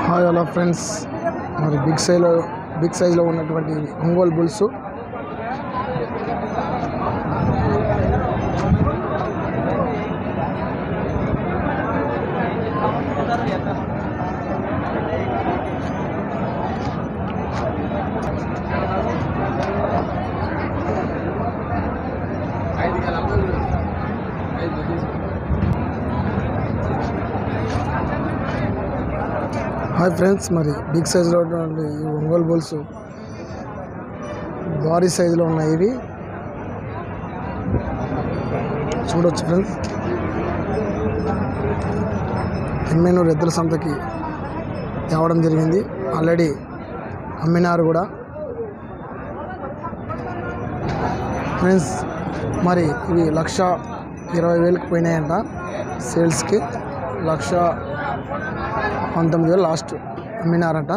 Hi hello friends, మరి big సైజ్లో ఉన్నటువంటి ఒంగోలు బుల్స్ హాయ్ ఫ్రెండ్స్, మరి బిగ్ సైజులో ఉన్నటువంటి ఈ ఒంగోలు బుల్స్ భారీ సైజులో ఉన్నాయి. ఇవి చూడొచ్చు ఫ్రెండ్స్. ఎమ్మెనూరు ఎద్దుల సంతకి తేవడం జరిగింది. ఆల్రెడీ అమ్మినారు కూడా ఫ్రెండ్స్. మరి ఇవి 1,20,000కి పోయినాయంట. సేల్స్కి 1,19,000 లాస్ట్ అమ్మినారట.